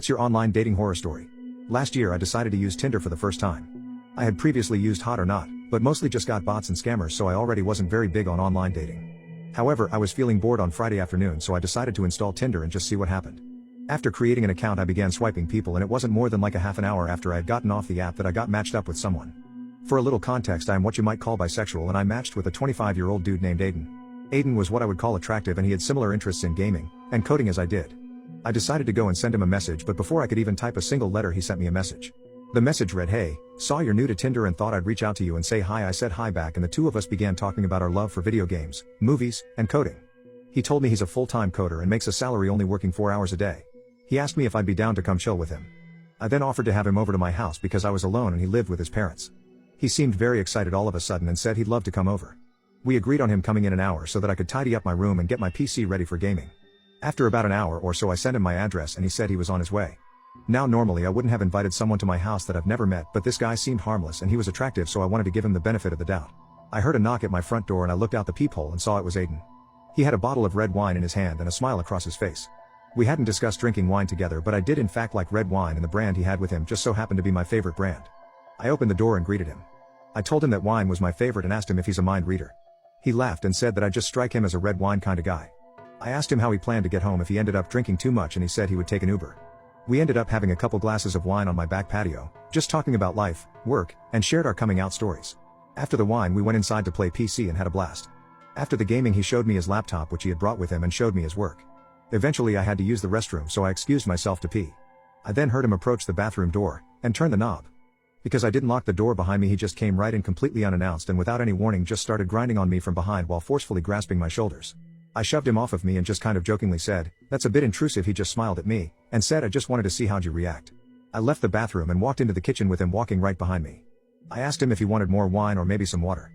What's your online dating horror story? Last year I decided to use Tinder for the first time. I had previously used Hot or Not, but mostly just got bots and scammers, so I already wasn't very big on online dating. However, I was feeling bored on Friday afternoon, so I decided to install Tinder and just see what happened. After creating an account I began swiping people, and it wasn't more than like a half an hour after I had gotten off the app that I got matched up with someone. For a little context, I am what you might call bisexual, and I matched with a 25-year-old dude named Aiden. Aiden was what I would call attractive, and he had similar interests in gaming and coding as I did. I decided to go and send him a message, but before I could even type a single letter he sent me a message. The message read, "Hey, saw you're new to Tinder and thought I'd reach out to you and say hi." I said hi back, and the two of us began talking about our love for video games, movies, and coding. He told me he's a full-time coder and makes a salary only working 4 hours a day. He asked me if I'd be down to come chill with him. I then offered to have him over to my house because I was alone and he lived with his parents. He seemed very excited all of a sudden and said he'd love to come over. We agreed on him coming in an hour so that I could tidy up my room and get my PC ready for gaming. After about an hour or so I sent him my address and he said he was on his way. Now normally I wouldn't have invited someone to my house that I've never met, but this guy seemed harmless and he was attractive, so I wanted to give him the benefit of the doubt. I heard a knock at my front door and I looked out the peephole and saw it was Aiden. He had a bottle of red wine in his hand and a smile across his face. We hadn't discussed drinking wine together, but I did in fact like red wine, and the brand he had with him just so happened to be my favorite brand. I opened the door and greeted him. I told him that wine was my favorite and asked him if he's a mind reader. He laughed and said that I'd just strike him as a red wine kind of guy. I asked him how he planned to get home if he ended up drinking too much, and he said he would take an Uber. We ended up having a couple glasses of wine on my back patio, just talking about life, work, and shared our coming out stories. After the wine we went inside to play PC and had a blast. After the gaming he showed me his laptop which he had brought with him and showed me his work. Eventually I had to use the restroom, so I excused myself to pee. I then heard him approach the bathroom door and turn the knob. Because I didn't lock the door behind me, he just came right in completely unannounced and without any warning just started grinding on me from behind while forcefully grasping my shoulders. I shoved him off of me and just kind of jokingly said, "That's a bit intrusive." He just smiled at me and said, "I just wanted to see how'd you react." I left the bathroom and walked into the kitchen with him walking right behind me. I asked him if he wanted more wine or maybe some water.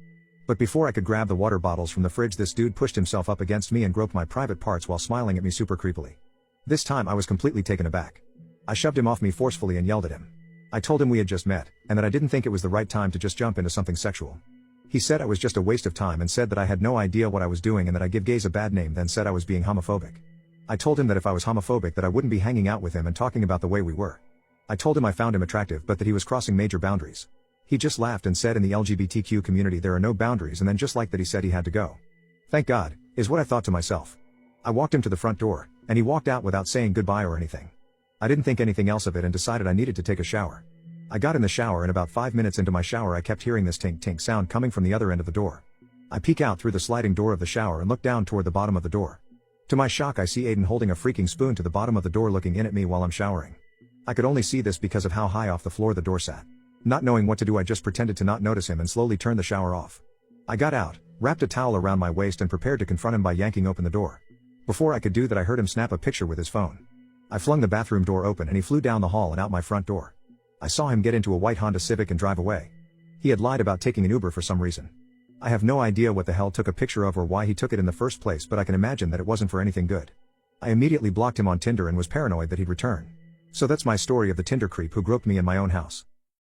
But before I could grab the water bottles from the fridge, this dude pushed himself up against me and groped my private parts while smiling at me super creepily. This time I was completely taken aback. I shoved him off me forcefully and yelled at him. I told him we had just met, and that I didn't think it was the right time to just jump into something sexual. He said I was just a waste of time and said that I had no idea what I was doing and that I give gays a bad name, then said I was being homophobic. I told him that if I was homophobic that I wouldn't be hanging out with him and talking about the way we were. I told him I found him attractive but that he was crossing major boundaries. He just laughed and said in the LGBTQ community there are no boundaries, and then just like that he said he had to go. Thank God, is what I thought to myself. I walked him to the front door, and he walked out without saying goodbye or anything. I didn't think anything else of it and decided I needed to take a shower. I got in the shower and about 5 minutes into my shower I kept hearing this tink tink sound coming from the other end of the door. I peek out through the sliding door of the shower and look down toward the bottom of the door. To my shock I see Aiden holding a freaking spoon to the bottom of the door looking in at me while I'm showering. I could only see this because of how high off the floor the door sat. Not knowing what to do I just pretended to not notice him and slowly turned the shower off. I got out, wrapped a towel around my waist and prepared to confront him by yanking open the door. Before I could do that I heard him snap a picture with his phone. I flung the bathroom door open and he flew down the hall and out my front door. I saw him get into a white Honda Civic and drive away. He had lied about taking an Uber for some reason. I have no idea what the hell took a picture of or why he took it in the first place, but I can imagine that it wasn't for anything good. I immediately blocked him on Tinder and was paranoid that he'd return. So that's my story of the Tinder creep who groped me in my own house.